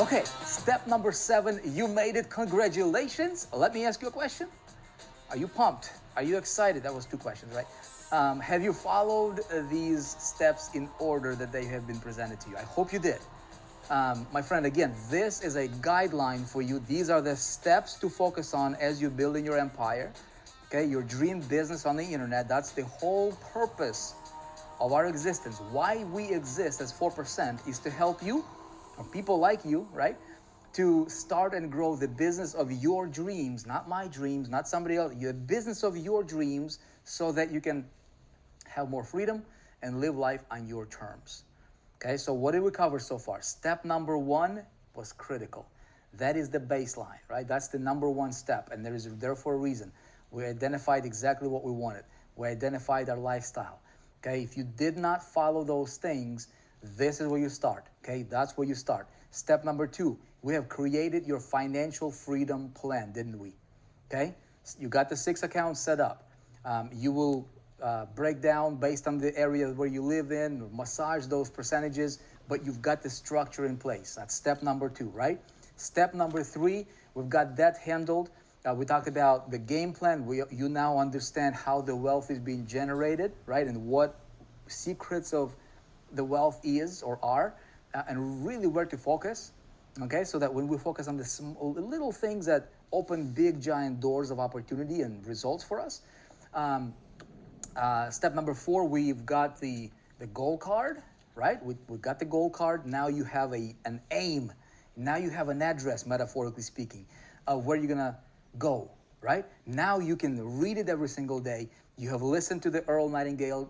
Okay, step number 7, you made it. Congratulations. Let me ask you a question. Are you pumped? Are you excited? That was 2 questions, right? Have you followed these steps in order that they have been presented to you? I hope you did. My friend, again, this is a guideline for you. These are the steps to focus on as you're building your empire, okay? Your dream business on the internet. That's the whole purpose of our existence. Why we exist as 4% is to help you, or people like you, right? To start and grow the business of your dreams, not my dreams, not somebody else, the business of your dreams, so that you can have more freedom and live life on your terms. Okay, so what did we cover so far? Step number 1 was critical. That is the baseline, right? That's the number 1 step, and there for a reason. We identified exactly what we wanted. We identified our lifestyle. Okay, if you did not follow those things, this is where you start. Okay, that's where you start. Step number 2, we have created your financial freedom plan, didn't we? Okay, you got the 6 accounts set up. You will break down based on the area where you live in, massage those percentages, but you've got the structure in place. That's step number 2, right? Step number 3, we've got that handled. We talked about the game plan. You now understand how the wealth is being generated, right? And what secrets of the wealth is or are, and really where to focus. Okay, so that when we focus on the little things that open big giant doors of opportunity and results for us. Step number 4, we've got the goal card, right? We've got the goal card. Now you have an aim. Now you have an address, metaphorically speaking, of where you're gonna go, right? Now you can read it every single day. You have listened to the Earl Nightingale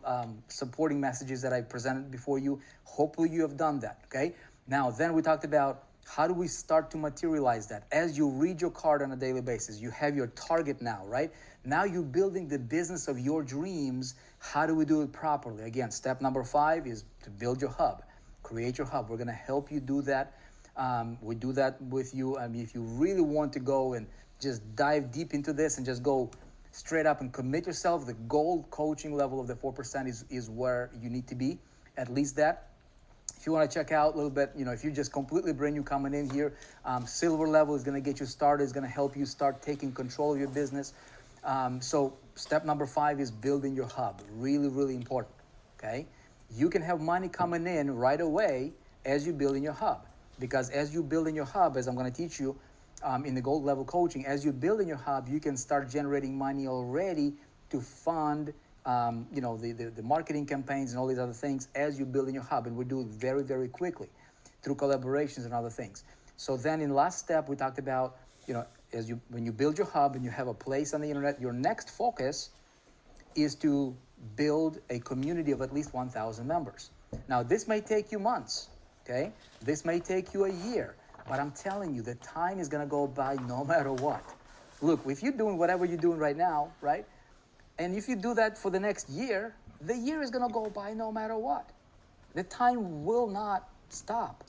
supporting messages that I presented before you. Hopefully you have done that, okay? Now, then we talked about how do we start to materialize that? As you read your card on a daily basis, you have your target now, right? Now you're building the business of your dreams. How do we do it properly? Again, step number 5 is to build your hub, create your hub. We're gonna help you do that. We do that with you. I mean, if you really want to go and just dive deep into this and just go straight up and commit yourself, the gold coaching level of the 4% is where you need to be, at least that. If you want to check out a little bit, if you're just completely brand new coming in here, silver level is going to get you started, is going to help you start taking control of your business. So step number 5 is building your hub. Really, really important, okay? You can have money coming in right away as you build in your hub. Because as you build in your hub, as I'm going to teach you in the gold level coaching, as you build in your hub, you can start generating money already to fund the marketing campaigns and all these other things as you build in your hub. And we do it very, very quickly through collaborations and other things. So then in last step, we talked about, when you build your hub and you have a place on the internet, your next focus is to build a community of at least 1,000 members. Now, this may take you months, okay? This may take you a year, but I'm telling you, the time is gonna go by no matter what. Look, if you're doing whatever you're doing right now, right? And if you do that for the next year, the year is gonna go by no matter what. The time will not stop.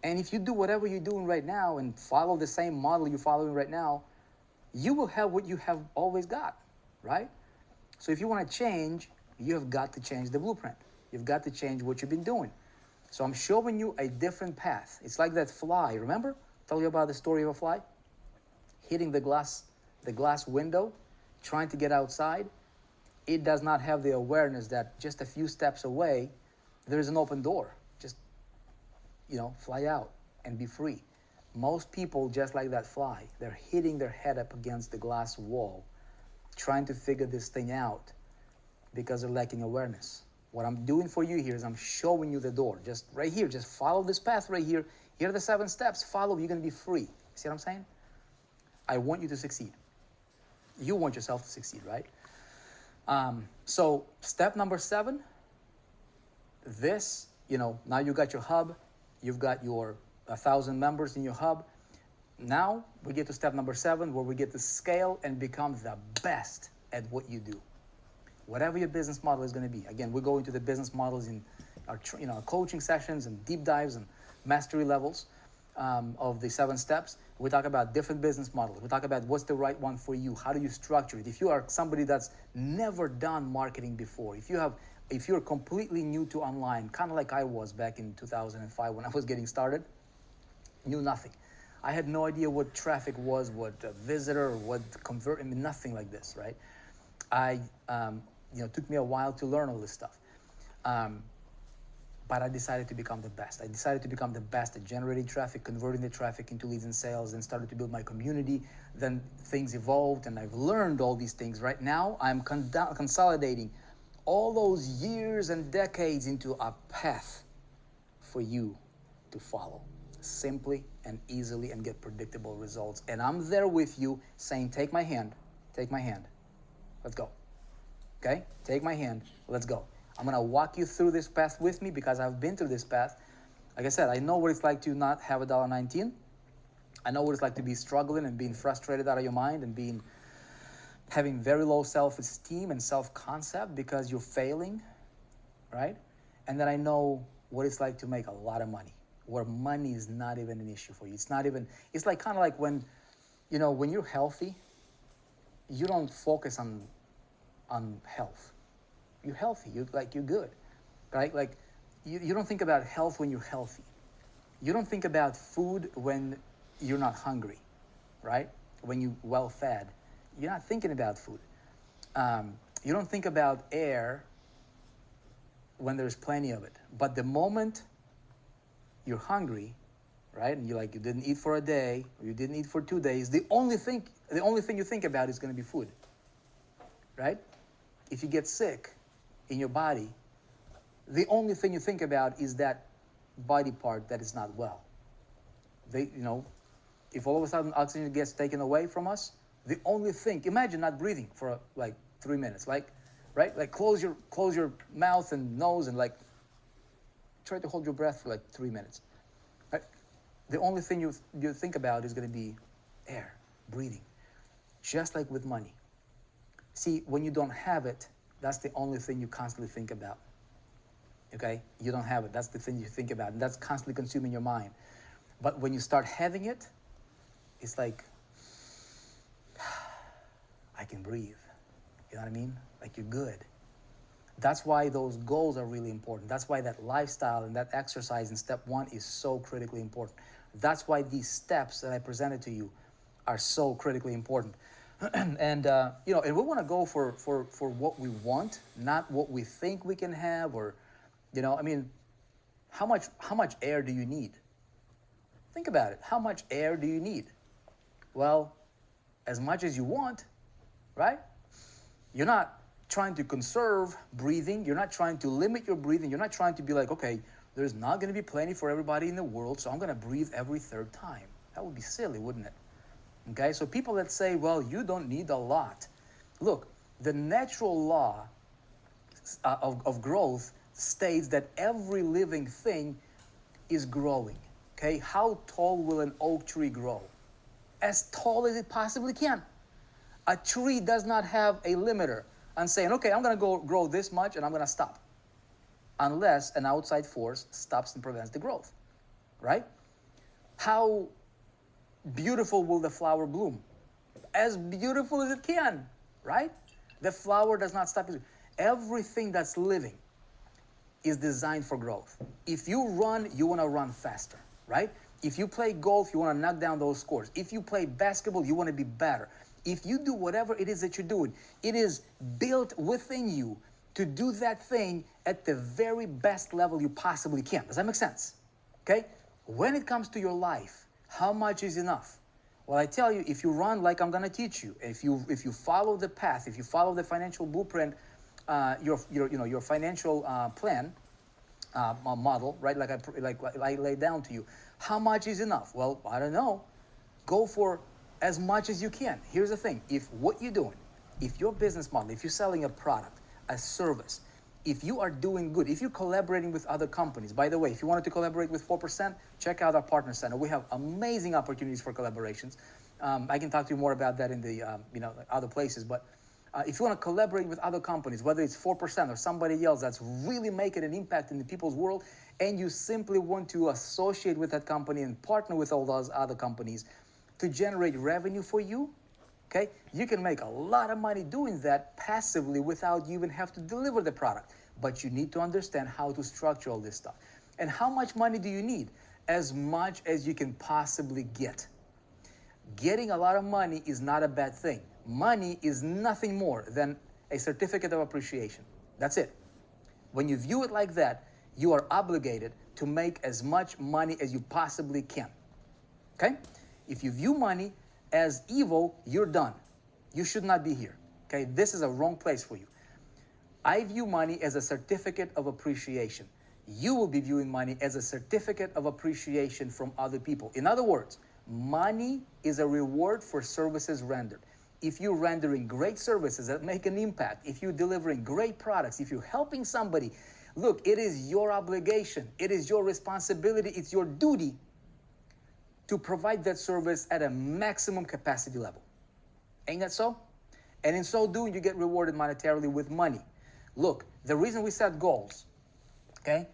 And if you do whatever you're doing right now and follow the same model you're following right now, you will have what you have always got, right? So if you wanna change, you have got to change the blueprint. You've got to change what you've been doing. So I'm showing you a different path. It's like that fly, remember? Tell you about the story of a fly? Hitting the glass window, trying to get outside. It does not have the awareness that just a few steps away, there's an open door. Just, fly out and be free. Most people, just like that fly, they're hitting their head up against the glass wall, trying to figure this thing out because they're lacking awareness. What I'm doing for you here is I'm showing you the door. Just right here, just follow this path right here. Here are the 7 steps. Follow, you're going to be free. See what I'm saying? I want you to succeed. You want yourself to succeed, right? So step number 7, now you got your hub. You've got your 1,000 members in your hub. Now we get to step number 7, where we get to scale and become the best at what you do. Whatever your business model is going to be. Again, we go into the business models in our coaching sessions and deep dives and mastery levels of the 7 steps. We talk about different business models. We talk about what's the right one for you. How do you structure it? If you are somebody that's never done marketing before, if you're completely new to online, kind of like I was back in 2005 when I was getting started, Knew nothing. I had no idea what traffic was, what visitor, what convert, I mean, nothing like this, right? I, took me a while to learn all this stuff. But I decided to become the best. I decided to become the best at generating traffic, converting the traffic into leads and sales, and started to build my community. Then things evolved, and I've learned all these things. Right now, I'm consolidating all those years and decades into a path for you to follow simply and easily and get predictable results. And I'm there with you saying, take my hand, let's go. Okay? Take my hand, let's go. I'm gonna walk you through this path with me because I've been through this path. Like I said, I know what it's like to not have $1.19. I know what it's like to be struggling and being frustrated out of your mind and having very low self-esteem and self-concept because you're failing, right? And then I know what it's like to make a lot of money, where money is not even an issue for you. It's like kind of like when you're healthy, you don't focus on health. You're healthy, you're good, right? Like you don't think about health when you're healthy. You don't think about food when you're not hungry, right? When you're well fed, you're not thinking about food. You don't think about air when there's plenty of it. But the moment you're hungry, right? And you didn't eat for a day, or you didn't eat for 2 days, the only thing you think about is gonna be food, right? If you get sick in your body, the only thing you think about is that body part that is not well. If all of a sudden oxygen gets taken away from us, the only thing, imagine not breathing for 3 minutes, right? Like close your mouth and nose and try to hold your breath for 3 minutes. Right? The only thing you think about is going to be air, breathing. Just like with money. See, when you don't have it, that's the only thing you constantly think about. Okay? You don't have it. That's the thing you think about. And that's constantly consuming your mind. But when you start having it, it's like, I can breathe. You know what I mean? Like you're good. That's why those goals are really important. That's why that lifestyle and that exercise in step 1 is so critically important. That's why these steps that I presented to you are so critically important. And we want to go for what we want, not what we think we can have, or, how much air do you need? Think about it. How much air do you need? Well, as much as you want, right? You're not trying to conserve breathing. You're not trying to limit your breathing. You're not trying to be like, okay, there's not going to be plenty for everybody in the world, so I'm going to breathe every third time. That would be silly, wouldn't it? Okay, so people that say, well, you don't need a lot. Look, the natural law of growth states that every living thing is growing. Okay, how tall will an oak tree grow? As tall as it possibly can. A tree does not have a limiter on saying, okay, I'm going to grow this much and I'm going to stop. Unless an outside force stops and prevents the growth, right? How beautiful will the flower bloom? As beautiful as it can, right? The flower does not stop. Everything that's living is designed for growth. If you run, you want to run faster, right? If you play golf, you want to knock down those scores. If you play basketball, you want to be better. If you do whatever it is that you're doing, it is built within you to do that thing at the very best level you possibly can. Does that make sense? Okay? When it comes to your life, how much is enough? Well, I tell you, if you run like I'm going to teach you, if you follow the path, if you follow the financial blueprint, your financial plan model, right? Like I laid down to you, how much is enough? Well, I don't know. Go for as much as you can. Here's the thing: if what you're doing, if your business model, if you're selling a product, a service, if you are doing good, if you're collaborating with other companies, by the way, if you wanted to collaborate with 4%, check out our partner center. We have amazing opportunities for collaborations. I can talk to you more about that in the other places. But if you want to collaborate with other companies, whether it's 4% or somebody else that's really making an impact in the people's world, and you simply want to associate with that company and partner with all those other companies to generate revenue for you, okay? You can make a lot of money doing that passively without you even have to deliver the product. But you need to understand how to structure all this stuff. And how much money do you need? as much as you can possibly get. Getting a lot of money is not a bad thing. Money is nothing more than a certificate of appreciation. That's it. When you view it like that, you are obligated to make as much money as you possibly can. Okay? If you view money as evil, you're done. You should not be here. Okay? This is a wrong place for you. I view money as a certificate of appreciation. You will be viewing money as a certificate of appreciation from other people. In other words, money is a reward for services rendered. If you're rendering great services that make an impact, if you're delivering great products, if you're helping somebody, look, it is your obligation, it is your responsibility, it's your duty to provide that service at a maximum capacity level. Ain't that so? And in so doing, you get rewarded monetarily with money. Look, the reason we set goals, okay?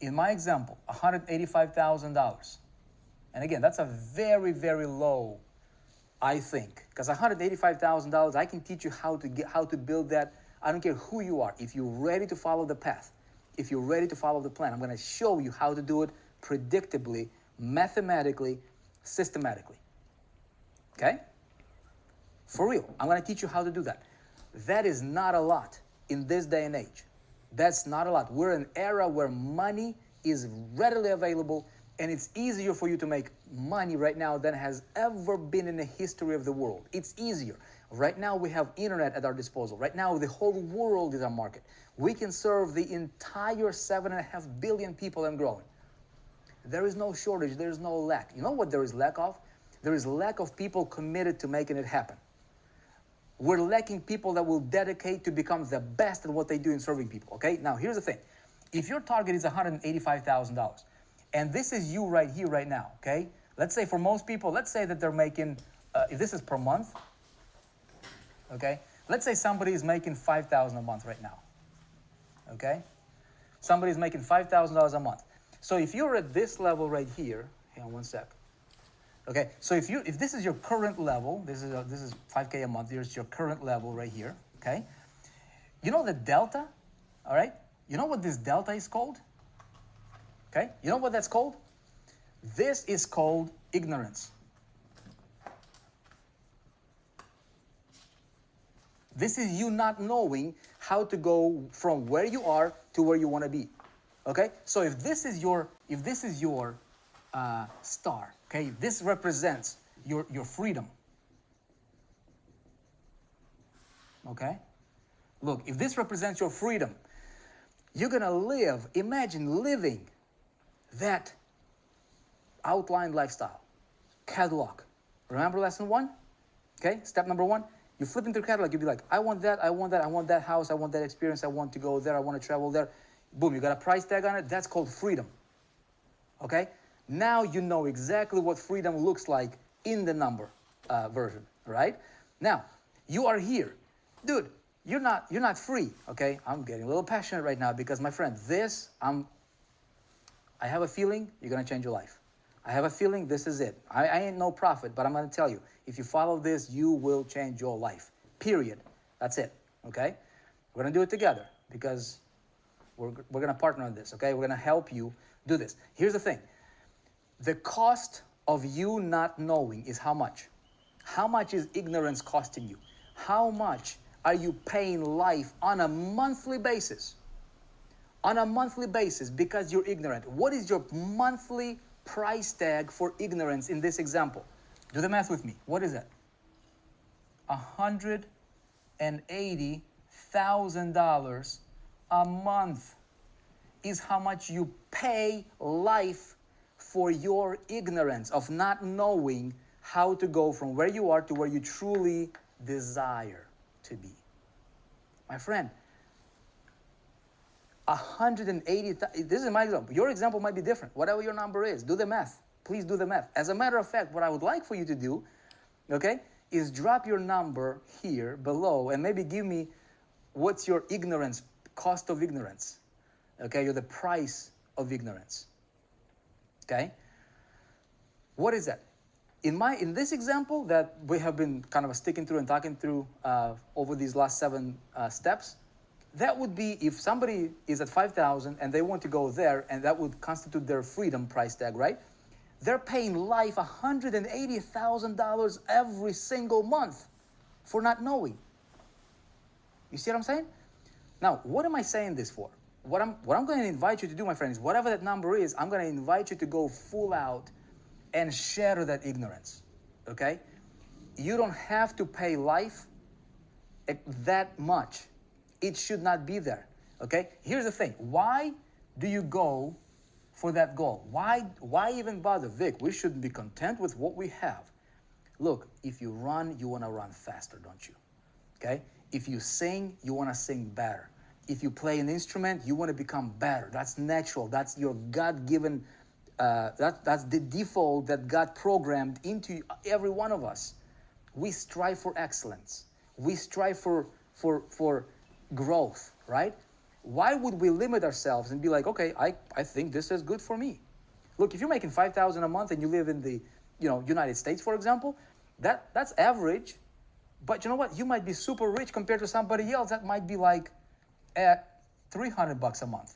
In my example, $185,000. And again, that's a very, very low, I think, because $185,000, I can teach you how to build that. I don't care who you are. If you're ready to follow the path, if you're ready to follow the plan, I'm going to show you how to do it predictably, mathematically, systematically. Okay? For real, I'm going to teach you how to do that. That is not a lot in this day and age. That's not a lot. We're in an era where money is readily available, and it's easier for you to make money right now than has ever been in the history of the world. It's easier. Right now we have internet at our disposal. Right now the whole world is our market. We can serve the entire 7.5 billion people and growing. There is no shortage. There is no lack. You know what there is lack of? There is lack of people committed to making it happen. We're lacking people that will dedicate to become the best at what they do in serving people, okay? Now, here's the thing. If your target is $185,000, and this is you right here, right now, okay? Let's say for most people, let's say that they're making, if this is per month, okay? Let's say somebody is making $5,000 a month right now, okay? Somebody's making $5,000 a month. So if you're at this level right here, hang on one sec. Okay, so if this is your current level, this is 5K a month, here's your current level right here, okay? You know the delta, all right? You know what this delta is called? Okay, you know what that's called? This is called ignorance. This is you not knowing how to go from where you are to where you want to be. Okay, so if this is your star, okay, this represents your freedom. Okay, look, if this represents your freedom, you're gonna live. Imagine living that outlined lifestyle, catalog. Remember lesson 1? Okay, step number 1. You flip into the catalog. You'll be like, I want that, I want that, I want that house, I want that experience, I want to go there, I want to travel there. Boom, you got a price tag on it. That's called freedom. Okay? Now you know exactly what freedom looks like in the number version, right? Now, you are here. Dude, you're not free, okay? I'm getting a little passionate right now because, my friend, I have a feeling you're going to change your life. I have a feeling this is it. I ain't no prophet, but I'm going to tell you, if you follow this, you will change your life. Period. That's it, okay? We're going to do it together because we're going to partner on this, okay? We're going to help you do this. Here's the thing. The cost of you not knowing is how much? How much is ignorance costing you? How much are you paying life on a monthly basis? On a monthly basis because you're ignorant. What is your monthly price tag for ignorance in this example? Do the math with me. What is that? $180,000 a month is how much you pay life for your ignorance of not knowing how to go from where you are to where you truly desire to be. My friend, 180,000, this is my example. Your example might be different. Whatever your number is, do the math. Please do the math. As a matter of fact, what I would like for you to do, okay, is drop your number here below and maybe give me what's your ignorance, cost of ignorance, okay, or the price of ignorance, okay? What is that? In this example that we have been kind of sticking through and talking through over these last 7 steps, That would be if somebody is at 5,000 and they want to go there, and that would constitute their freedom price tag, right? They're paying life $180,000 every single month for not knowing. You see what I'm saying? Now, what am I saying this for? What I'm going to invite you to do, my friends, whatever that number is, I'm going to invite you to go full out and shatter that ignorance, okay? You don't have to pay life that much. It should not be there, okay? Here's the thing. Why do you go for that goal? Why even bother? Vic, we should be content with what we have. Look, if you run, you want to run faster, don't you? Okay? If you sing, you want to sing better. If you play an instrument, you want to become better. That's natural. That's your God-given, that's the default that God programmed into every one of us. We strive for excellence. We strive for growth, right? Why would we limit ourselves and be like, okay, I think this is good for me? Look, if you're making $5,000 a month and you live in the United States, for example, that's average. But you know what? You might be super rich compared to somebody else that might be like at $300 a month.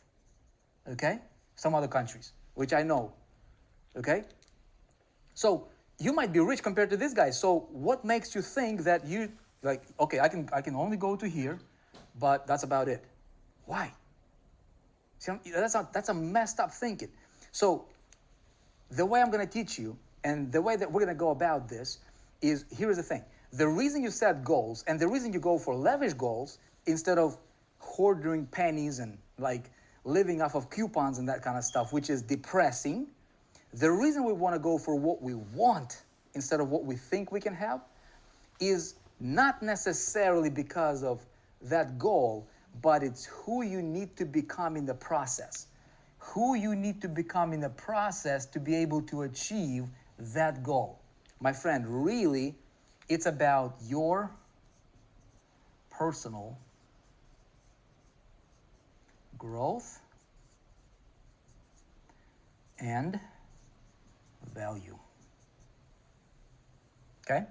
Okay? Some other countries, which I know. Okay? So you might be rich compared to this guy. So what makes you think that you like, okay, I can only go to here, but that's about it? Why? See, that's a messed up thinking. So the way I'm going to teach you and the way that we're going to go about this is, here's the thing. The reason you set goals and the reason you go for lavish goals instead of hoarding pennies and like living off of coupons and that kind of stuff, which is depressing, the reason we want to go for what we want instead of what we think we can have is not necessarily because of that goal, but it's who you need to become in the process. Who you need to become in the process to be able to achieve that goal. My friend, really, it's about your personal growth and value. Okay?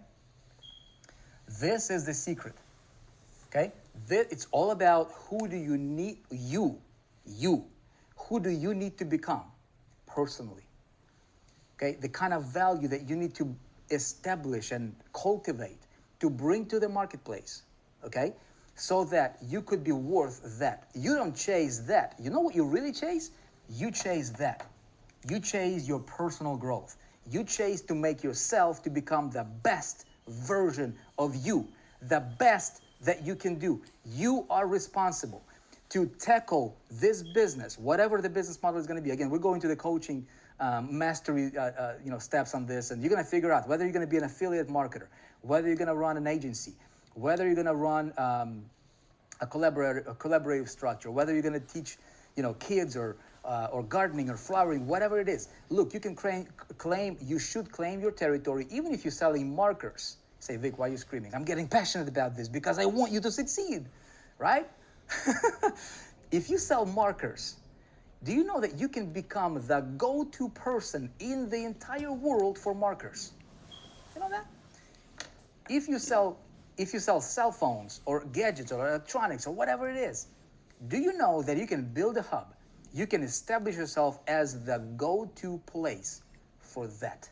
This is the secret. Okay? It's all about who do you need, you. Who do you need to become personally? Okay? The kind of value that you need to establish and cultivate to bring to the marketplace. Okay? So that you could be worth that. You don't chase that. You know what you really chase? You chase that. You chase your personal growth. You chase to make yourself to become the best version of you, the best that you can do. You are responsible to tackle this business, whatever the business model is going to be. Again, we're going to the coaching mastery steps on this, and you're going to figure out whether you're going to be an affiliate marketer, whether you're going to run an agency, whether you're going to run a collaborative structure, whether you're going to teach kids or gardening or flowering, whatever it is. Look, you can you should claim your territory, even if you're selling markers. Say, Vic, why are you screaming? I'm getting passionate about this because I want you to succeed, right? If you sell markers, do you know that you can become the go-to person in the entire world for markers? You know that? If you sell cell phones or gadgets or electronics or whatever it is, do you know that you can build a hub? You can establish yourself as the go-to place for that.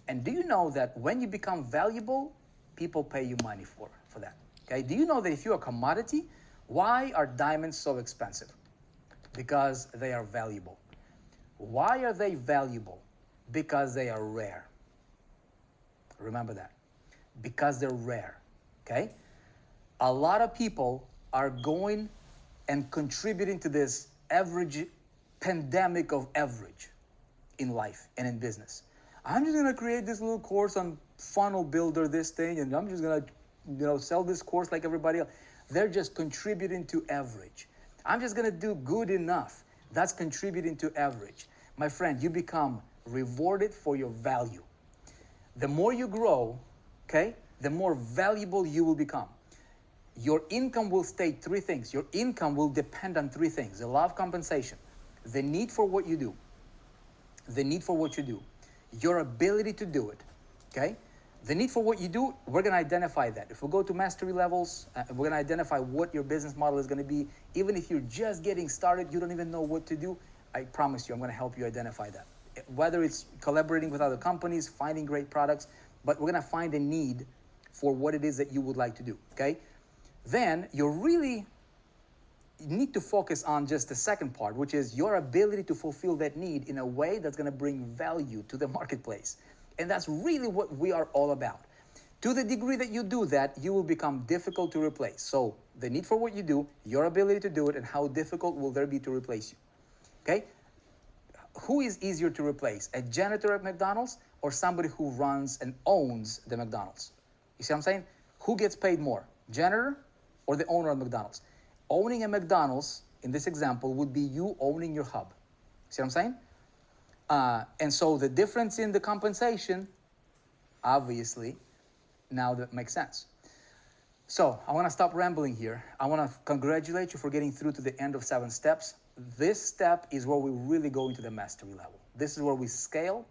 And do you know that when you become valuable, people pay you money for that? Okay? Do you know that if you're a commodity, why are diamonds so expensive? Because they are valuable. Why are they valuable? Because they are rare. Remember that. Because they're rare. Okay? A lot of people are going and contributing to this average pandemic of average in life and in business. I'm just going to create this little course on funnel builder, this thing, and I'm just going to sell this course like everybody else. They're just contributing to average. I'm just going to do good enough. That's contributing to average. My friend, you become rewarded for your value. The more you grow, okay, the more valuable you will become. Your income will state three things. Your income will depend on three things. The law of compensation, the need for what you do, your ability to do it, okay? The need for what you do, we're going to identify that. If we go to mastery levels, we're going to identify what your business model is going to be. Even if you're just getting started, you don't even know what to do, I promise you, I'm going to help you identify that. Whether it's collaborating with other companies, finding great products, but we're going to find a need for what it is that you would like to do, okay? Then you need to focus on just the second part, which is your ability to fulfill that need in a way that's going to bring value to the marketplace. And that's really what we are all about. To the degree that you do that, you will become difficult to replace. So the need for what you do, your ability to do it, and how difficult will there be to replace you, okay? Who is easier to replace, a janitor at McDonald's or somebody who runs and owns the McDonald's? You see what I'm saying? Who gets paid more, janitor or the owner of McDonald's? Owning a McDonald's, in this example, would be you owning your hub. See what I'm saying? And so the difference in the compensation, obviously, now that makes sense. So I want to stop rambling here. I want to congratulate you for getting through to the end of 7 steps. This step is where we really go into the mastery level. This is where we scale.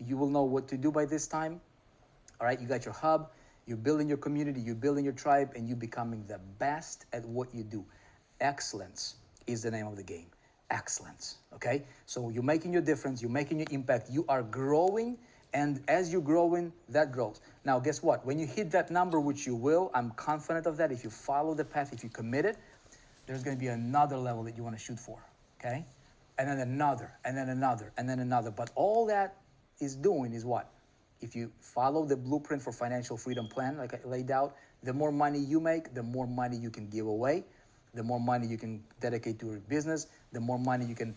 You will know what to do by this time. All right, you got your hub, you're building your community, you're building your tribe, and you're becoming the best at what you do. Excellence is the name of the game. Excellence, okay? So you're making your difference, you're making your impact, you are growing, and as you're growing, that grows. Now, guess what? When you hit that number, which you will, I'm confident of that, if you follow the path, if you commit it, there's going to be another level that you want to shoot for, okay? And then another, and then another, and then another. But all that is doing is what? If you follow the blueprint for financial freedom plan, like I laid out, the more money you make, the more money you can give away, the more money you can dedicate to your business, the more money you can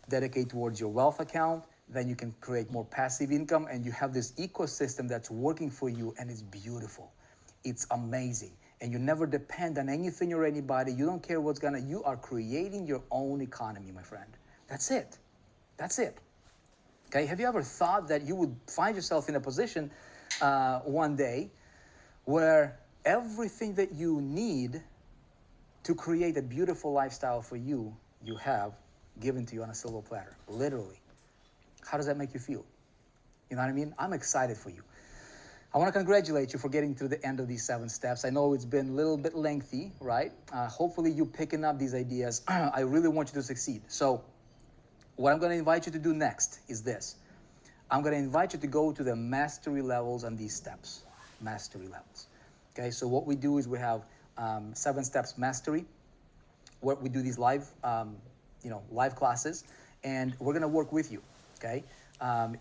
dedicate towards your wealth account, then you can create more passive income, and you have this ecosystem that's working for you, and it's beautiful. It's amazing. And you never depend on anything or anybody. You don't care what's gonna, you are creating your own economy, my friend. That's it. That's it. Okay, have you ever thought that you would find yourself in a position one day where everything that you need to create a beautiful lifestyle for you, you have given to you on a silver platter, literally? How does that make you feel? You know what I mean? I'm excited for you. I want to congratulate you for getting to the end of these 7 steps. I know it's been a little bit lengthy, right? Hopefully you're picking up these ideas. I really want you to succeed. So what I'm going to invite you to do next is this. I'm going to invite you to go to the mastery levels on these steps. Mastery levels. Okay, so what we do is we have 7 steps mastery, where we do these live, live classes, and we're going to work with you. Okay,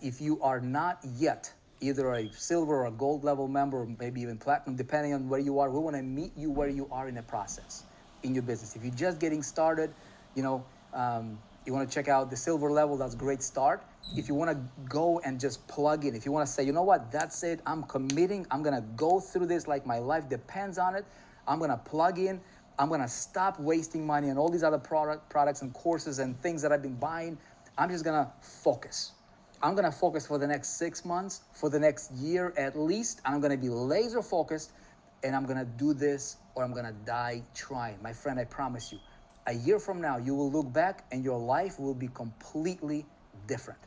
if you are not yet either a silver or a gold level member, or maybe even platinum, depending on where you are, we want to meet you where you are in the process in your business. If you're just getting started, you want to check out the silver level, that's a great start. If you want to go and just plug in, if you want to say, you know what, that's it, I'm committing, I'm going to go through this like my life depends on it, I'm going to plug in, I'm going to stop wasting money on all these other products and courses and things that I've been buying. I'm just going to focus. I'm going to focus for the next 6 months, for the next year at least, and I'm going to be laser focused, and I'm going to do this or I'm going to die trying. My friend, I promise you, a year from now, you will look back and your life will be completely different.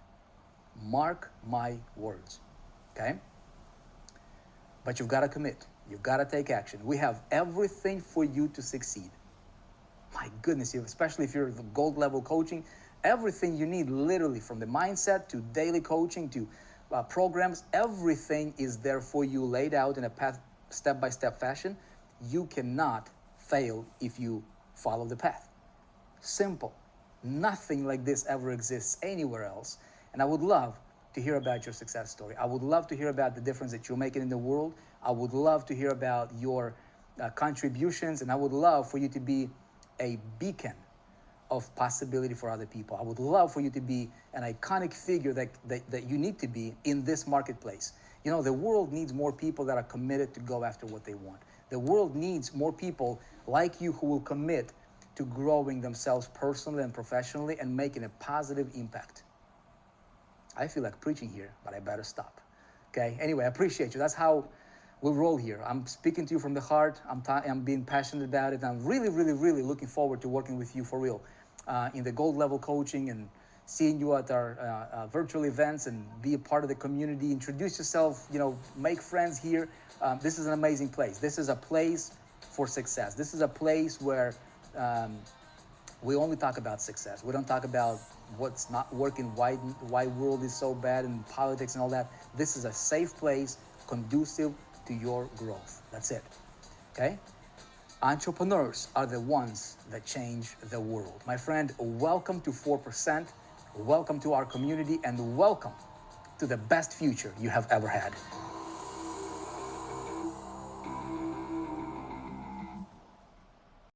Mark my words, okay? But you've got to commit. You've got to take action. We have everything for you to succeed. My goodness, especially if you're the gold level coaching, everything you need, literally, from the mindset to daily coaching to programs, everything is there for you, laid out in a path, step-by-step fashion. You cannot fail if you follow the path. Simple. Nothing like this ever exists anywhere else. And I would love to hear about your success story. I would love to hear about the difference that you're making in the world. I would love to hear about your contributions, and I would love for you to be a beacon of possibility for other people. I would love for you to be an iconic figure that you need to be in this marketplace. You know, the world needs more people that are committed to go after what they want. The world needs more people like you who will commit to growing themselves personally and professionally and making a positive impact. I feel like preaching here, but I better stop. Okay, anyway, I appreciate you. That's how we roll here. I'm speaking to you from the heart. I'm being passionate about it. I'm really, really, really looking forward to working with you for real in the gold level coaching and seeing you at our virtual events and be a part of the community. Introduce yourself, you know, make friends here. This is an amazing place. This is a place for success. This is a place where we only talk about success. We don't talk about what's not working, why world is so bad and politics and all that. This is a safe place conducive to your growth. That's it. Okay? Entrepreneurs are the ones that change the world. My friend, welcome to 4%. Welcome to our community and welcome to the best future you have ever had.